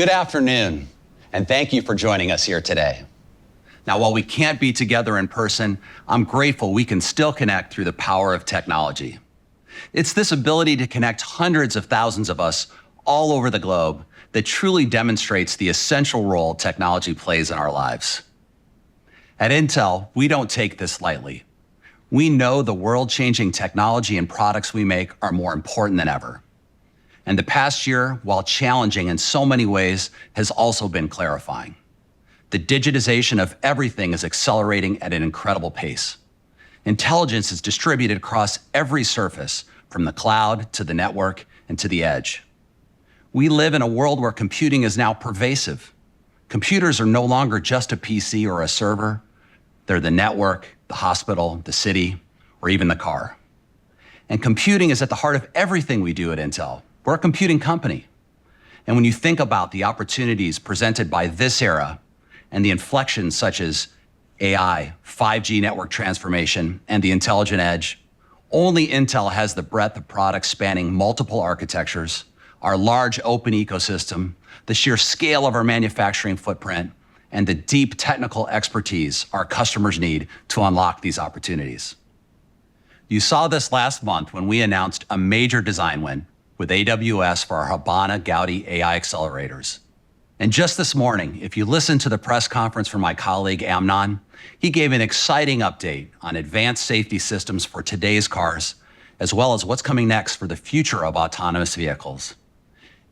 Good afternoon, and thank you for joining us here today. Now, while we can't be together in person, I'm grateful we can still connect through the power of technology. It's this ability to connect hundreds of thousands of us all over the globe that truly demonstrates the essential role technology plays in our lives. At Intel, we don't take this lightly. We know the world-changing technology and products we make are more important than ever. And the past year, while challenging in so many ways, has also been clarifying. The digitization of everything is accelerating at an incredible pace. Intelligence is distributed across every surface, from the cloud to the network and to the edge. We live in a world where computing is now pervasive. Computers are no longer just a PC or a server. They're the network, the hospital, the city, or even the car. And computing is at the heart of everything we do at Intel. We're a computing company. And when you think about the opportunities presented by this era and the inflections such as AI, 5G network transformation, and the intelligent edge, only Intel has the breadth of products spanning multiple architectures, our large open ecosystem, the sheer scale of our manufacturing footprint, and the deep technical expertise our customers need to unlock these opportunities. You saw this last month when we announced a major design win with AWS for our Habana Gaudi AI accelerators. And just this morning, if you listened to the press conference from my colleague Amnon, he gave an exciting update on advanced safety systems for today's cars, as well as what's coming next for the future of autonomous vehicles.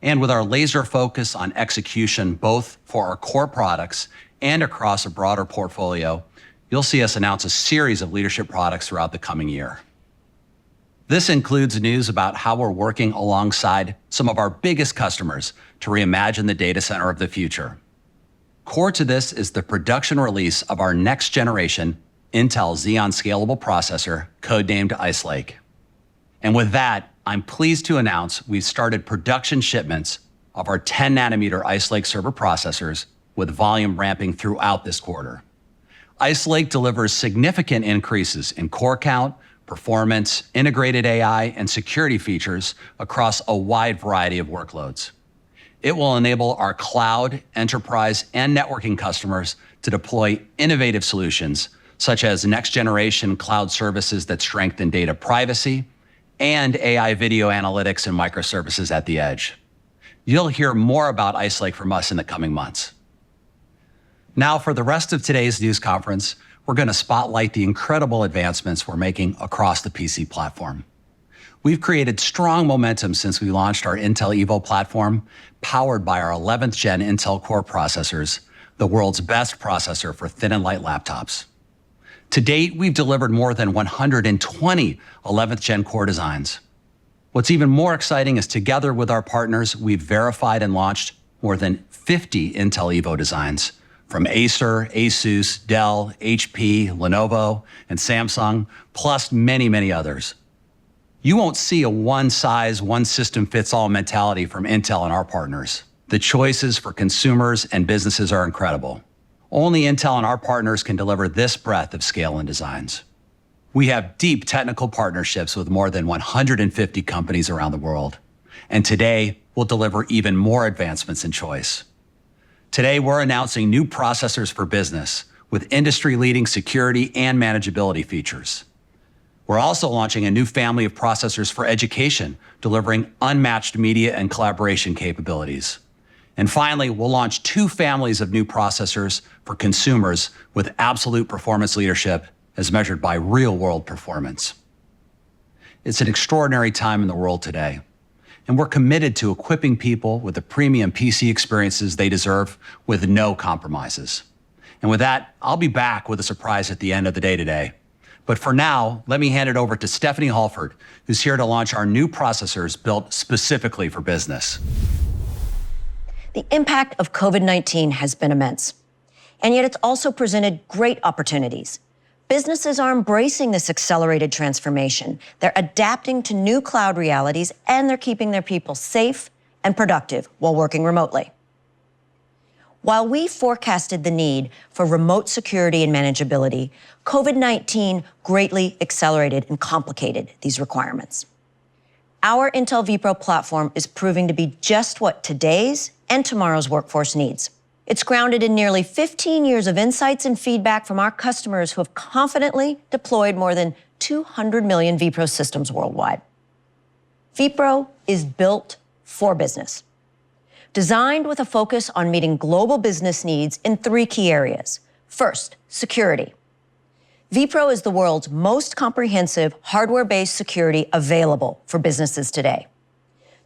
And with our laser focus on execution, both for our core products and across a broader portfolio, you'll see us announce a series of leadership products throughout the coming year. This includes news about how we're working alongside some of our biggest customers to reimagine the data center of the future. Core to this is the production release of our next generation Intel Xeon scalable processor, codenamed Ice Lake. And with that, I'm pleased to announce we've started production shipments of our 10 nanometer Ice Lake server processors, with volume ramping throughout this quarter. Ice Lake delivers significant increases in core count, performance, integrated AI, and security features across a wide variety of workloads. It will enable our cloud, enterprise, and networking customers to deploy innovative solutions, such as next-generation cloud services that strengthen data privacy, and AI video analytics and microservices at the edge. You'll hear more about Ice Lake from us in the coming months. Now, for the rest of today's news conference, we're going to spotlight the incredible advancements we're making across the PC platform. We've created strong momentum since we launched our Intel Evo platform, powered by our 11th gen Intel Core processors, the world's best processor for thin and light laptops. To date, we've delivered more than 120 11th gen Core designs. What's even more exciting is, together with our partners, we've verified and launched more than 50 Intel Evo designs, from Acer, Asus, Dell, HP, Lenovo, and Samsung, plus many, many others. You won't see a one-size, one-system-fits-all mentality from Intel and our partners. The choices for consumers and businesses are incredible. Only Intel and our partners can deliver this breadth of scale and designs. We have deep technical partnerships with more than 150 companies around the world. And today, we'll deliver even more advancements in choice. Today, we're announcing new processors for business with industry-leading security and manageability features. We're also launching a new family of processors for education, delivering unmatched media and collaboration capabilities. And finally, we'll launch 2 families of new processors for consumers with absolute performance leadership as measured by real-world performance. It's an extraordinary time in the world today, and we're committed to equipping people with the premium PC experiences they deserve with no compromises. And with that, I'll be back with a surprise at the end of the day today. But for now, let me hand it over to Stephanie Halford, who's here to launch our new processors built specifically for business. The impact of COVID-19 has been immense, and yet it's also presented great opportunities. Businesses are embracing this accelerated transformation. They're adapting to new cloud realities, and they're keeping their people safe and productive while working remotely. While we forecasted the need for remote security and manageability, COVID-19 greatly accelerated and complicated these requirements. Our Intel vPro platform is proving to be just what today's and tomorrow's workforce needs. It's grounded in nearly 15 years of insights and feedback from our customers who have confidently deployed more than 200 million vPro systems worldwide. vPro is built for business, designed with a focus on meeting global business needs in 3 key areas. First, security. vPro is the world's most comprehensive hardware-based security available for businesses today.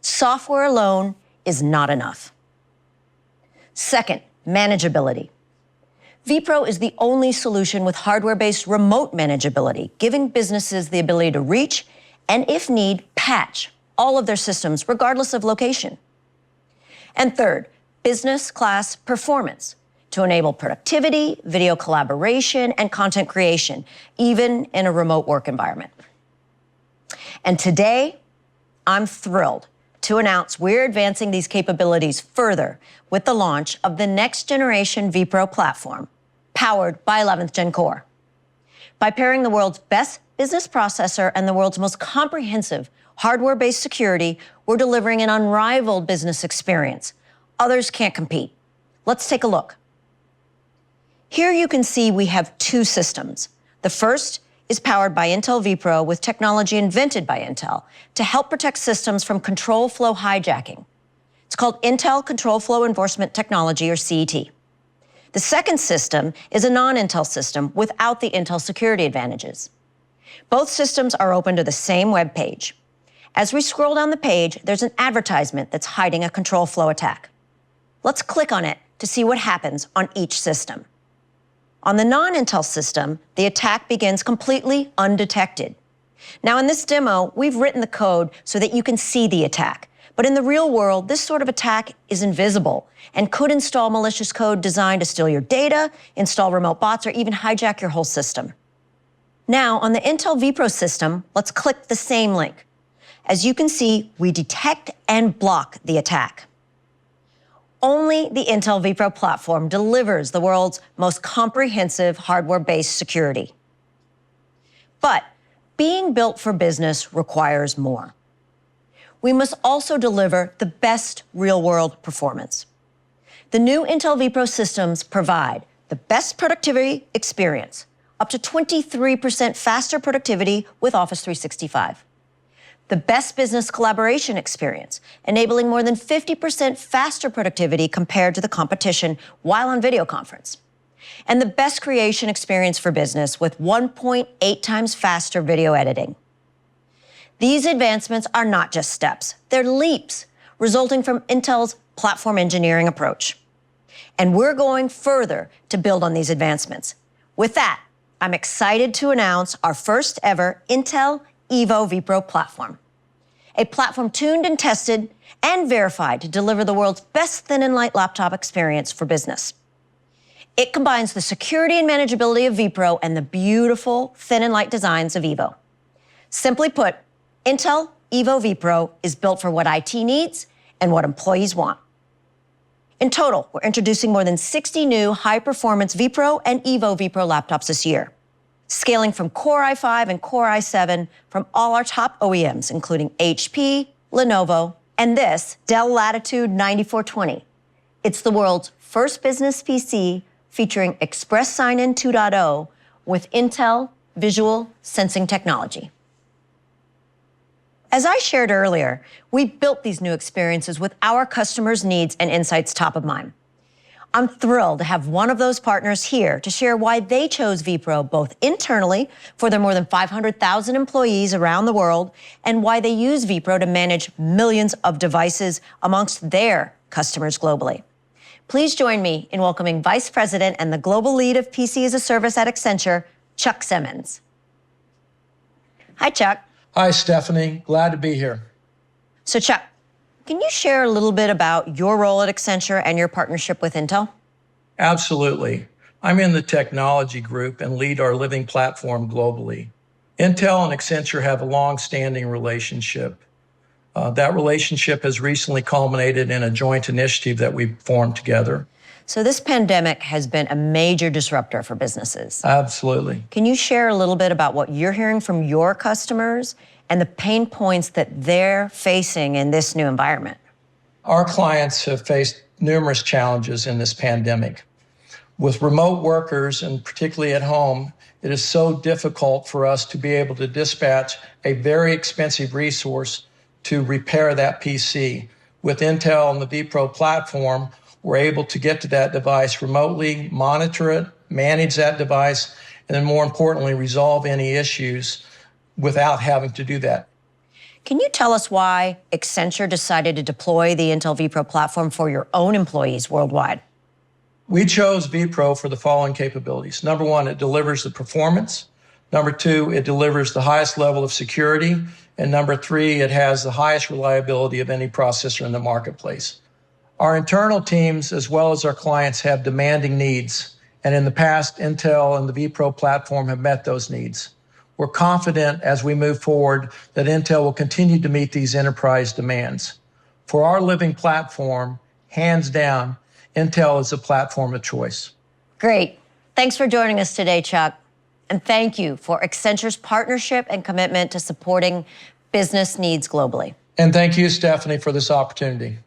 Software alone is not enough. Second, manageability. vPro is the only solution with hardware-based remote manageability, giving businesses the ability to reach and, if need, patch all of their systems regardless of location. And third, business class performance to enable productivity, video collaboration, and content creation, even in a remote work environment. And today, I'm thrilled to announce we're advancing these capabilities further with the launch of the next generation vPro platform, powered by 11th Gen Core. By pairing the world's best business processor and the world's most comprehensive hardware-based security, we're delivering an unrivaled business experience. Others can't compete. Let's take a look. Here you can see we have 2 systems. The first is powered by Intel vPro with technology invented by Intel to help protect systems from control flow hijacking. It's called Intel Control Flow Enforcement Technology, or CET. The second system is a non-Intel system without the Intel security advantages. Both systems are open to the same web page. As we scroll down the page, there's an advertisement that's hiding a control flow attack. Let's click on it to see what happens on each system. On the non-Intel system, the attack begins completely undetected. Now in this demo, we've written the code so that you can see the attack. But in the real world, this sort of attack is invisible and could install malicious code designed to steal your data, install remote bots, or even hijack your whole system. Now, on the Intel vPro system, let's click the same link. As you can see, we detect and block the attack. Only the Intel vPro platform delivers the world's most comprehensive hardware-based security. But being built for business requires more. We must also deliver the best real-world performance. The new Intel vPro systems provide the best productivity experience, up to 23% faster productivity with Office 365. The best business collaboration experience, enabling more than 50% faster productivity compared to the competition while on video conference. And the best creation experience for business with 1.8 times faster video editing. These advancements are not just steps, they're leaps, resulting from Intel's platform engineering approach. And we're going further to build on these advancements. With that, I'm excited to announce our first ever Intel Evo vPro platform. A platform tuned and tested and verified to deliver the world's best thin and light laptop experience for business. It combines the security and manageability of vPro and the beautiful thin and light designs of Evo. Simply put, Intel Evo vPro is built for what IT needs and what employees want. In total, we're introducing more than 60 new high-performance vPro and Evo vPro laptops this year, scaling from Core i5 and Core i7 from all our top OEMs, including HP, Lenovo, and this Dell Latitude 9420. It's the world's first business PC featuring Express Sign-In 2.0 with Intel Visual Sensing technology. As I shared earlier, we built these new experiences with our customers' needs and insights top of mind. I'm thrilled to have one of those partners here to share why they chose vPro both internally for their more than 500,000 employees around the world and why they use vPro to manage millions of devices amongst their customers globally. Please join me in welcoming Vice President and the Global Lead of PC as a Service at Accenture, Chuck Simmons. Hi, Chuck. Hi, Stephanie. Glad to be here. So, Chuck, can you share a little bit about your role at Accenture and your partnership with Intel? Absolutely. I'm in the technology group and lead our living platform globally. Intel and Accenture have a long-standing relationship. That relationship has recently culminated in a joint initiative that we've formed together. So this pandemic has been a major disruptor for businesses. Absolutely. Can you share a little bit about what you're hearing from your customers and the pain points that they're facing in this new environment? Our clients have faced numerous challenges in this pandemic. With remote workers, and particularly at home, it is so difficult for us to be able to dispatch a very expensive resource to repair that PC. With Intel and the vPro platform, we're able to get to that device remotely, monitor it, manage that device, and then more importantly, resolve any issues without having to do that. Can you tell us why Accenture decided to deploy the Intel vPro platform for your own employees worldwide? We chose vPro for the following capabilities. Number one, it delivers the performance. Number two, it delivers the highest level of security. And number three, it has the highest reliability of any processor in the marketplace. Our internal teams, as well as our clients, have demanding needs. And in the past, Intel and the vPro platform have met those needs. We're confident as we move forward that Intel will continue to meet these enterprise demands. For our living platform, hands down, Intel is the platform of choice. Great. Thanks for joining us today, Chuck. And thank you for Accenture's partnership and commitment to supporting business needs globally. And thank you, Stephanie, for this opportunity.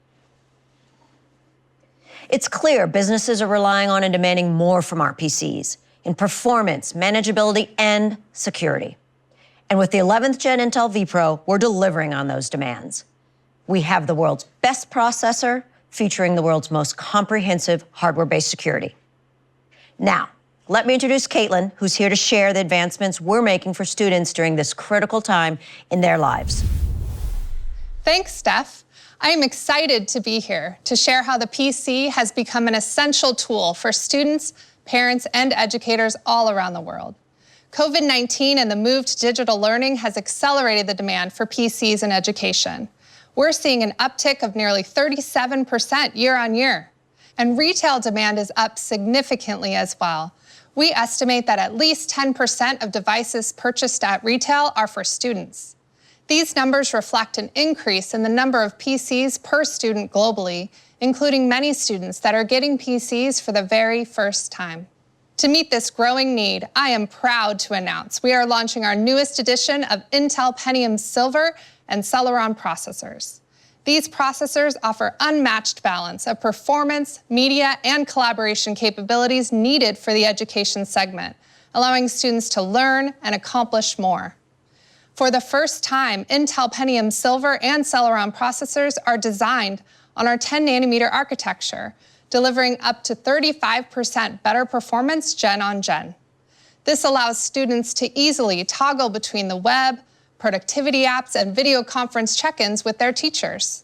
It's clear businesses are relying on and demanding more from our PCs in performance, manageability, and security. And with the 11th Gen Intel vPro, we're delivering on those demands. We have the world's best processor, featuring the world's most comprehensive hardware-based security. Now, let me introduce Caitlin, who's here to share the advancements we're making for students during this critical time in their lives. Thanks, Steph. I am excited to be here to share how the PC has become an essential tool for students, parents, and educators all around the world. COVID-19 and the move to digital learning has accelerated the demand for PCs in education. We're seeing an uptick of nearly 37% year on year. And retail demand is up significantly as well. We estimate that at least 10% of devices purchased at retail are for students. These numbers reflect an increase in the number of PCs per student globally, including many students that are getting PCs for the very first time. To meet this growing need, I am proud to announce we are launching our newest edition of Intel Pentium Silver and Celeron processors. These processors offer unmatched balance of performance, media, and collaboration capabilities needed for the education segment, allowing students to learn and accomplish more. For the first time, Intel Pentium Silver and Celeron processors are designed on our 10-nanometer architecture, delivering up to 35% better performance gen on gen. This allows students to easily toggle between the web, productivity apps, and video conference check-ins with their teachers.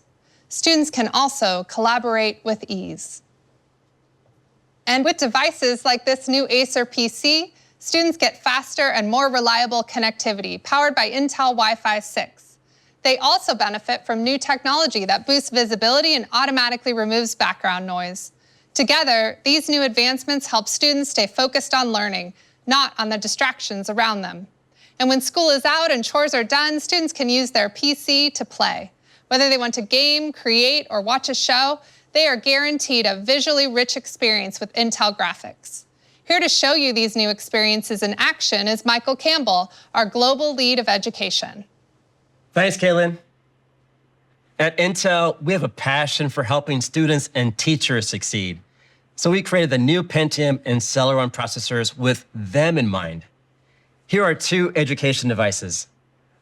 Students can also collaborate with ease. And with devices like this new Acer PC, students get faster and more reliable connectivity powered by Intel Wi-Fi 6. They also benefit from new technology that boosts visibility and automatically removes background noise. Together, these new advancements help students stay focused on learning, not on the distractions around them. And when school is out and chores are done, students can use their PC to play. Whether they want to game, create, or watch a show, they are guaranteed a visually rich experience with Intel graphics. Here to show you these new experiences in action is Michael Campbell, our Global Lead of Education. Thanks, Caitlin. At Intel, we have a passion for helping students and teachers succeed. So we created the new Pentium and Celeron processors with them in mind. Here are two education devices.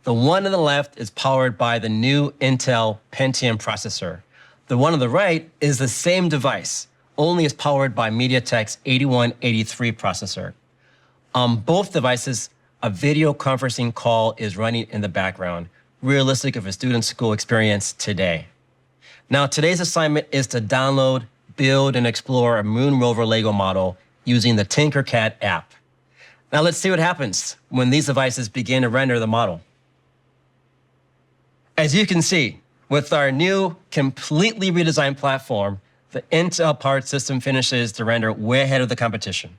The one on the left is powered by the new Intel Pentium processor. The one on the right is the same device, only is powered by MediaTek's 8183 processor. On both devices, a video conferencing call is running in the background, realistic of a student's school experience today. Now, today's assignment is to download, build, and explore a Moon Rover Lego model using the Tinkercad app. Now let's see what happens when these devices begin to render the model. As you can see, with our new, completely redesigned platform, the Intel-powered system finishes the render way ahead of the competition.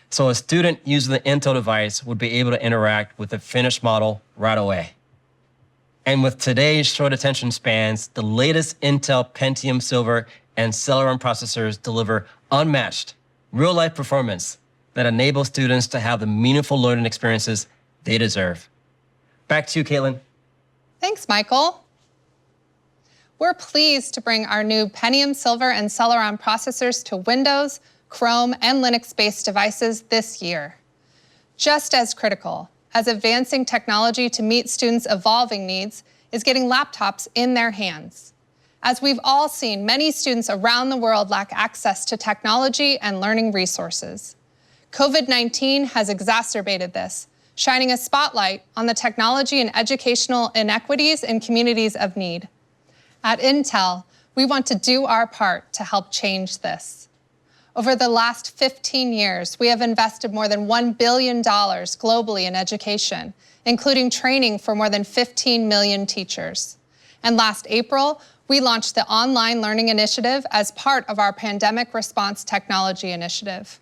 So a student using the Intel device would be able to interact with the finished model right away. And with today's short attention spans, the latest Intel Pentium Silver and Celeron processors deliver unmatched, real-life performance that enables students to have the meaningful learning experiences they deserve. Back to you, Caitlin. Thanks, Michael. we're pleased to bring our new Pentium Silver and Celeron processors to Windows, Chrome, and Linux-based devices this year. Just as critical as advancing technology to meet students' evolving needs is getting laptops in their hands. As we've all seen, many students around the world lack access to technology and learning resources. COVID-19 has exacerbated this, shining a spotlight on the technology and educational inequities in communities of need. At Intel, we want to do our part to help change this. Over the last 15 years, we have invested more than $1 billion globally in education, including training for more than 15 million teachers. And last April, we launched the Online Learning Initiative as part of our Pandemic Response Technology Initiative.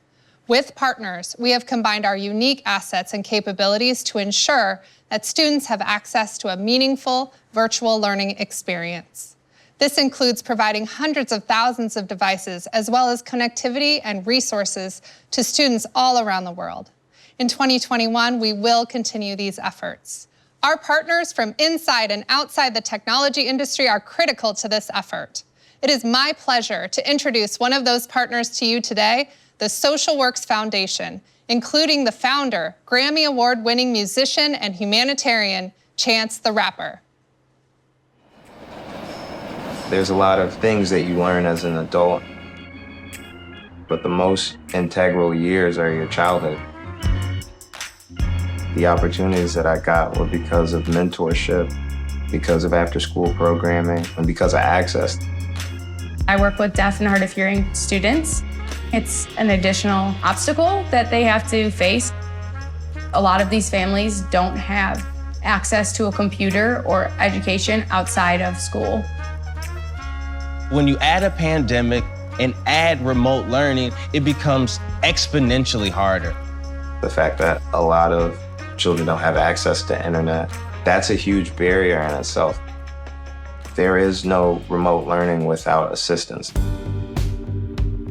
With partners, we have combined our unique assets and capabilities to ensure that students have access to a meaningful virtual learning experience. This includes providing hundreds of thousands of devices, as well as connectivity and resources to students all around the world. In 2021, we will continue these efforts. Our partners from inside and outside the technology industry are critical to this effort. It is my pleasure to introduce one of those partners to you today, the Social Works Foundation, including the founder, Grammy Award-winning musician and humanitarian, Chance the Rapper. There's a lot of things that you learn as an adult, but the most integral years are your childhood. The opportunities that I got were because of mentorship, because of after-school programming, and because of access. I work with deaf and hard of hearing students. It's an additional obstacle that they have to face. A lot of these families don't have access to a computer or education outside of school. When you add a pandemic and add remote learning, it becomes exponentially harder. The fact that a lot of children don't have access to internet, that's a huge barrier in itself. There is no remote learning without assistance.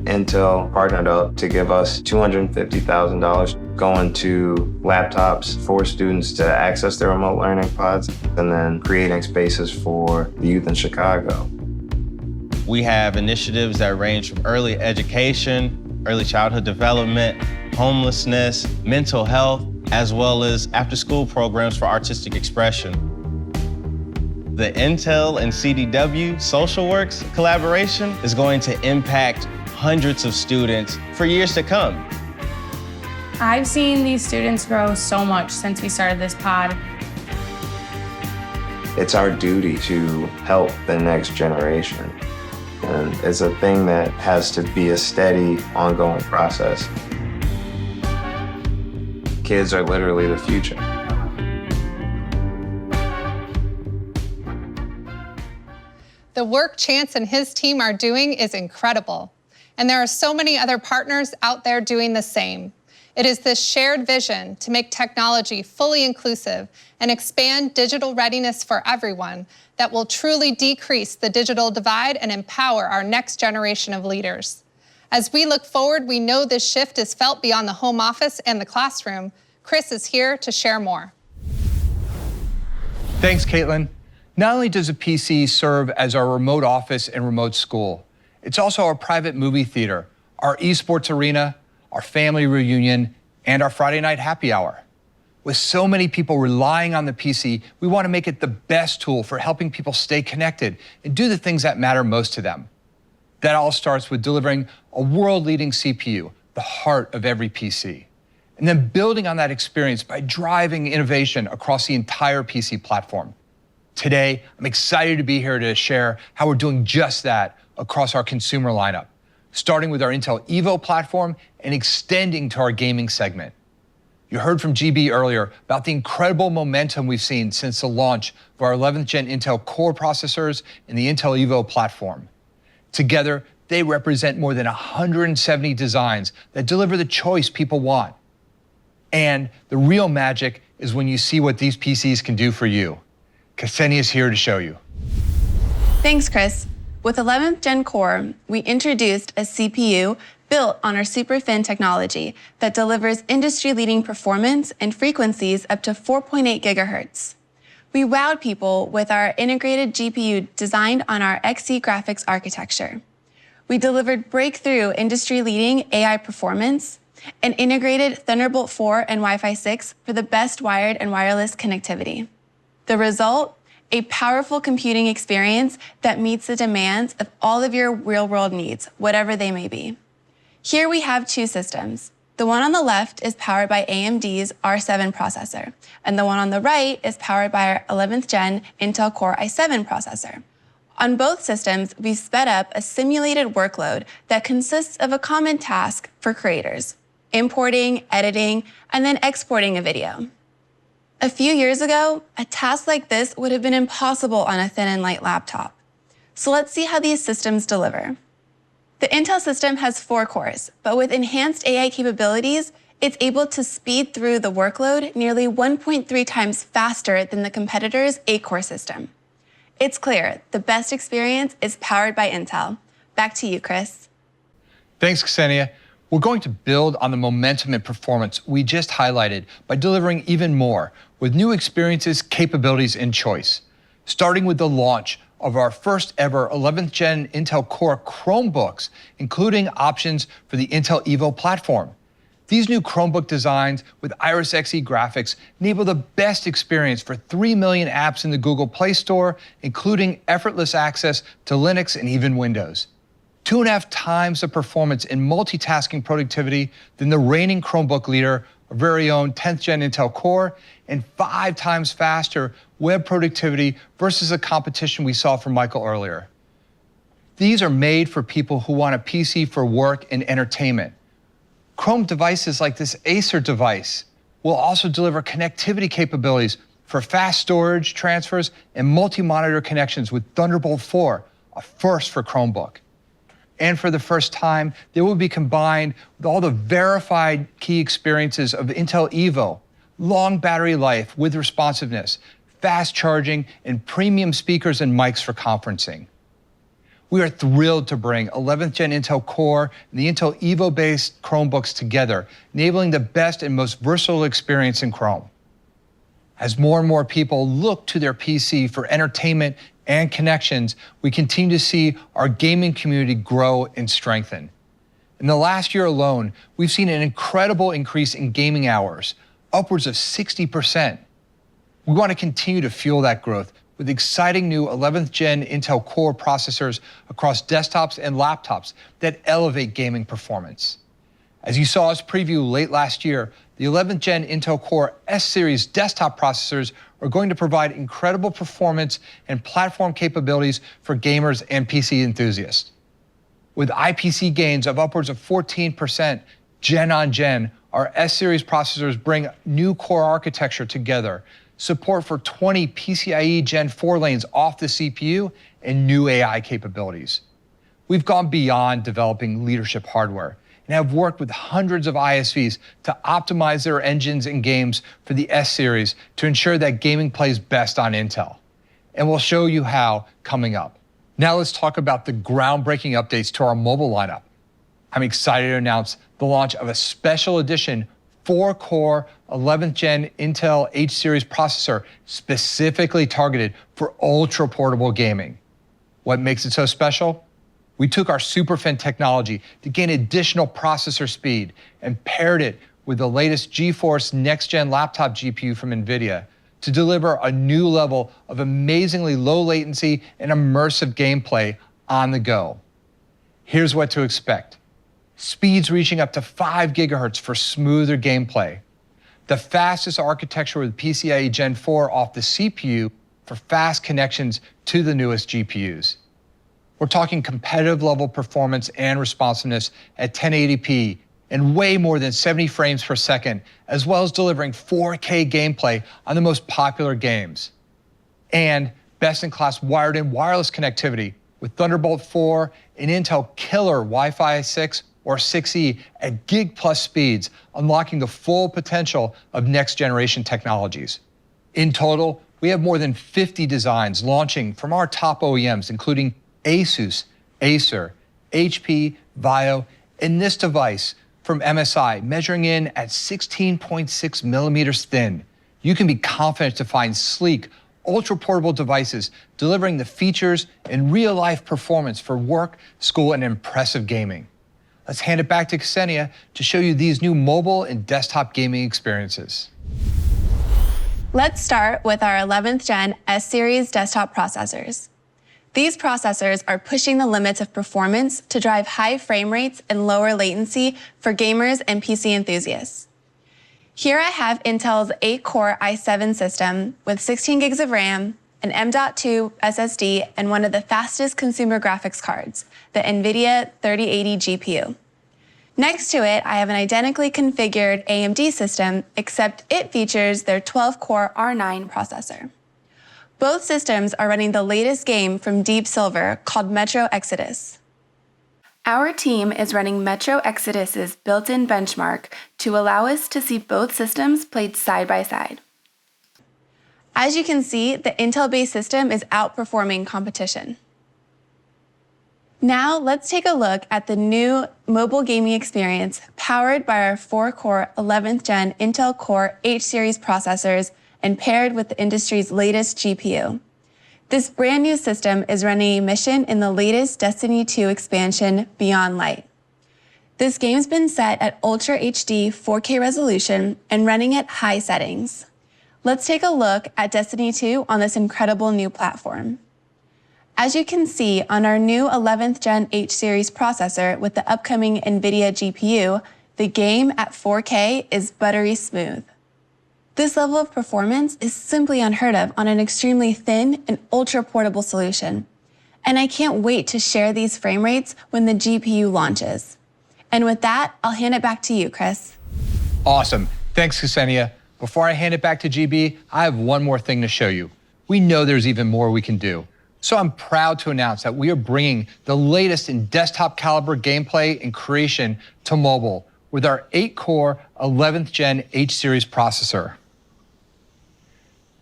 Intel partnered up to give us $250,000 going to laptops for students to access their remote learning pods, and then creating spaces for the youth in Chicago. We have initiatives that range from early education, early childhood development, homelessness, mental health, as well as after-school programs for artistic expression. The Intel and CDW Social Works collaboration is going to impact hundreds of students for years to come. I've seen these students grow so much since we started this pod. It's our duty to help the next generation. And it's a thing that has to be a steady, ongoing process. Kids are literally the future. The work Chance and his team are doing is incredible. And there are so many other partners out there doing the same. It is this shared vision to make technology fully inclusive and expand digital readiness for everyone that will truly decrease the digital divide and empower our next generation of leaders. As we look forward, we know this shift is felt beyond the home office and the classroom. Chris is here to share more. Thanks, Caitlin. Not only does a PC serve as our remote office and remote school, it's also our private movie theater, our esports arena, our family reunion, and our Friday night happy hour. With so many people relying on the PC, we want to make it the best tool for helping people stay connected and do the things that matter most to them. That all starts with delivering a world-leading CPU, the heart of every PC, and then building on that experience by driving innovation across the entire PC platform. Today, I'm excited to be here to share how we're doing just that across our consumer lineup, starting with our Intel Evo platform and extending to our gaming segment. You heard from GB earlier about the incredible momentum we've seen since the launch of our 11th gen Intel Core processors in the Intel Evo platform. Together, they represent more than 170 designs that deliver the choice people want. And the real magic is when you see what these PCs can do for you. Ksenia is here to show you. Thanks, Chris. With 11th Gen Core, we introduced a CPU built on our SuperFin technology that delivers industry-leading performance and frequencies up to 4.8 gigahertz. We wowed people with our integrated GPU designed on our Xe graphics architecture. We delivered breakthrough industry-leading AI performance and integrated Thunderbolt 4 and Wi-Fi 6 for the best wired and wireless connectivity. The result? A powerful computing experience that meets the demands of all of your real-world needs, whatever they may be. Here we have two systems. The one on the left is powered by AMD's R7 processor, and the one on the right is powered by our 11th gen Intel Core i7 processor. On both systems, we've sped up a simulated workload that consists of a common task for creators: importing, editing, and then exporting a video. A few years ago, a task like this would have been impossible on a thin and light laptop. So let's see how these systems deliver. The Intel system has 4 cores, but with enhanced AI capabilities, it's able to speed through the workload nearly 1.3 times faster than the competitor's 8-core system. It's clear, the best experience is powered by Intel. Back to you, Chris. Thanks, Ksenia. We're going to build on the momentum and performance we just highlighted by delivering even more with new experiences, capabilities, and choice. Starting with the launch of our first ever 11th gen Intel Core Chromebooks, including options for the Intel Evo platform. These new Chromebook designs with Iris Xe graphics enable the best experience for 3 million apps in the Google Play Store, including effortless access to Linux and even Windows. 2.5 times the performance in multitasking productivity than the reigning Chromebook leader, our very own 10th gen Intel Core, and 5 times faster web productivity versus the competition we saw from Michael earlier. These are made for people who want a PC for work and entertainment. Chrome devices like this Acer device will also deliver connectivity capabilities for fast storage transfers and multi-monitor connections with Thunderbolt 4, a first for Chromebook. And for the first time, they will be combined with all the verified key experiences of Intel Evo: long battery life with responsiveness, fast charging, and premium speakers and mics for conferencing. We are thrilled to bring 11th gen Intel Core and the Intel Evo-based Chromebooks together, enabling the best and most versatile experience in Chrome. As more and more people look to their PC for entertainment and connections, we continue to see our gaming community grow and strengthen. In the last year alone, we've seen an incredible increase in gaming hours, upwards of 60%. We want to continue to fuel that growth with exciting new 11th gen Intel Core processors across desktops and laptops that elevate gaming performance. As you saw us preview late last year, the 11th gen Intel Core S-Series desktop processors are going to provide incredible performance and platform capabilities for gamers and PC enthusiasts. With IPC gains of upwards of 14% gen on gen, our S-Series processors bring new core architecture together, support for 20 PCIe Gen 4 lanes off the CPU, and new AI capabilities. We've gone beyond developing leadership hardware and have worked with hundreds of ISVs to optimize their engines and games for the S-Series to ensure that gaming plays best on Intel. And we'll show you how coming up. Now let's talk about the groundbreaking updates to our mobile lineup. I'm excited to announce the launch of a special edition 4-core 11th gen Intel H-Series processor specifically targeted for ultra-portable gaming. What makes it so special? We took our SuperFin technology to gain additional processor speed and paired it with the latest GeForce next-gen laptop GPU from NVIDIA to deliver a new level of amazingly low latency and immersive gameplay on the go. Here's what to expect. Speeds reaching up to 5 gigahertz for smoother gameplay. The fastest architecture with PCIe Gen 4 off the CPU for fast connections to the newest GPUs. We're talking competitive level performance and responsiveness at 1080p and way more than 70 frames per second, as well as delivering 4K gameplay on the most popular games. And best-in-class wired and wireless connectivity with Thunderbolt 4 and Intel killer Wi-Fi 6 or 6E at gig-plus speeds, unlocking the full potential of next-generation technologies. In total, we have more than 50 designs launching from our top OEMs, including Asus, Acer, HP, Vio, and this device from MSI, measuring in at 16.6 millimeters thin. You can be confident to find sleek, ultra-portable devices, delivering the features and real-life performance for work, school, and impressive gaming. Let's hand it back to Ksenia to show you these new mobile and desktop gaming experiences. Let's start with our 11th Gen S-Series desktop processors. These processors are pushing the limits of performance to drive high frame rates and lower latency for gamers and PC enthusiasts. Here I have Intel's 8-core i7 system with 16 gigs of RAM, an M.2 SSD, and one of the fastest consumer graphics cards, the NVIDIA 3080 GPU. Next to it, I have an identically configured AMD system, except it features their 12-core R9 processor. Both systems are running the latest game from Deep Silver called Metro Exodus. Our team is running Metro Exodus's built-in benchmark to allow us to see both systems played side by side. As you can see, the Intel-based system is outperforming competition. Now let's take a look at the new mobile gaming experience powered by our 4-core 11th Gen Intel Core H-Series processors and paired with the industry's latest GPU. This brand new system is running a mission in the latest Destiny 2 expansion, Beyond Light. This game's been set at Ultra HD 4K resolution and running at high settings. Let's take a look at Destiny 2 on this incredible new platform. As you can see on our new 11th Gen H-Series processor with the upcoming NVIDIA GPU, the game at 4K is buttery smooth. This level of performance is simply unheard of on an extremely thin and ultra-portable solution. And I can't wait to share these frame rates when the GPU launches. And with that, I'll hand it back to you, Chris. Awesome. Thanks, Ksenia. Before I hand it back to GB, I have one more thing to show you. We know there's even more we can do. So I'm proud to announce that we are bringing the latest in desktop caliber gameplay and creation to mobile with our 8-core 11th Gen H-Series processor.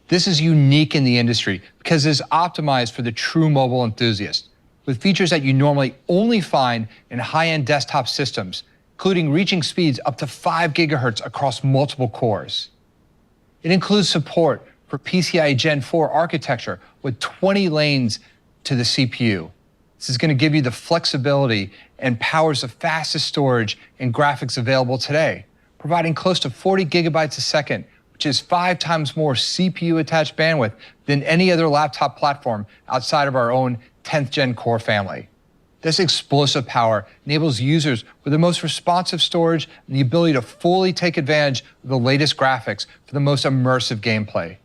This is unique in the industry because it is optimized for the true mobile enthusiast, with features that you normally only find in high-end desktop systems, including reaching speeds up to 5 gigahertz across multiple cores. It includes support for PCIe Gen 4 architecture with 20 lanes to the CPU. This is going to give you the flexibility and powers the fastest storage and graphics available today, providing close to 40 gigabytes a second, which is 5 times more CPU-attached bandwidth than any other laptop platform outside of our own 10th Gen Core family. This explosive power enables users with the most responsive storage and the ability to fully take advantage of the latest graphics for the most immersive gameplay.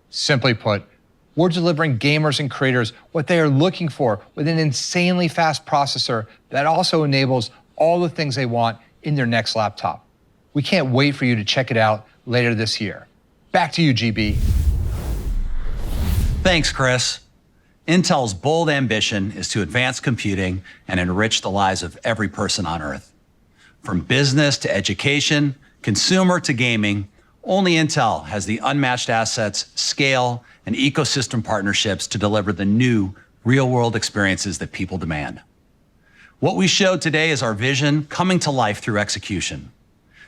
Simply put, we're delivering gamers and creators what they are looking for with an insanely fast processor that also enables all the things they want in their next laptop. We can't wait for you to check it out later this year. Back to you, GB. Thanks, Chris. Intel's bold ambition is to advance computing and enrich the lives of every person on Earth. From business to education, consumer to gaming, only Intel has the unmatched assets, scale, and ecosystem partnerships to deliver the new real-world experiences that people demand. What we showed today is our vision coming to life through execution.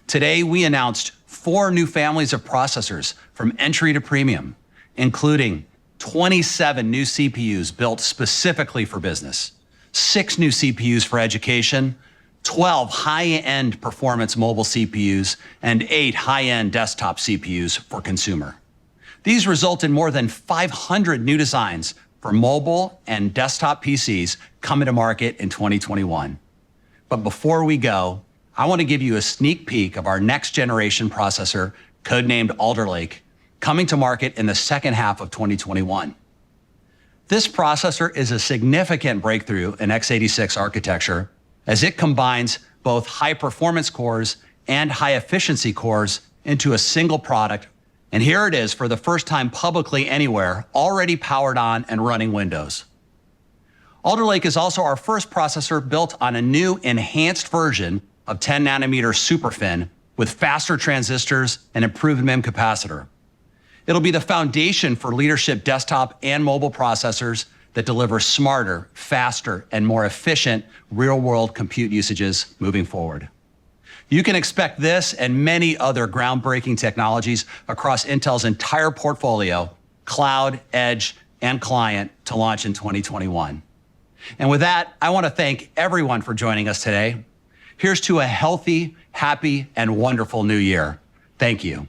Today, we announced 4 new families of processors from entry to premium, including 27 new CPUs built specifically for business, 6 new CPUs for education, 12 high-end performance mobile CPUs, and 8 high-end desktop CPUs for consumer. These result in more than 500 new designs for mobile and desktop PCs coming to market in 2021. But before we go, I want to give you a sneak peek of our next generation processor, codenamed Alder Lake, coming to market in the second half of 2021. This processor is a significant breakthrough in x86 architecture as it combines both high performance cores and high efficiency cores into a single product. And here it is for the first time publicly anywhere, already powered on and running Windows. Alder Lake is also our first processor built on a new enhanced version of 10 nanometer SuperFin with faster transistors and improved MEM capacitor. It'll be the foundation for leadership desktop and mobile processors that deliver smarter, faster, and more efficient real-world compute usages moving forward. You can expect this and many other groundbreaking technologies across Intel's entire portfolio cloud, edge, and client to launch in 2021. And with that, I want to thank everyone for joining us today. Here's to a healthy, happy, and wonderful new year. Thank you.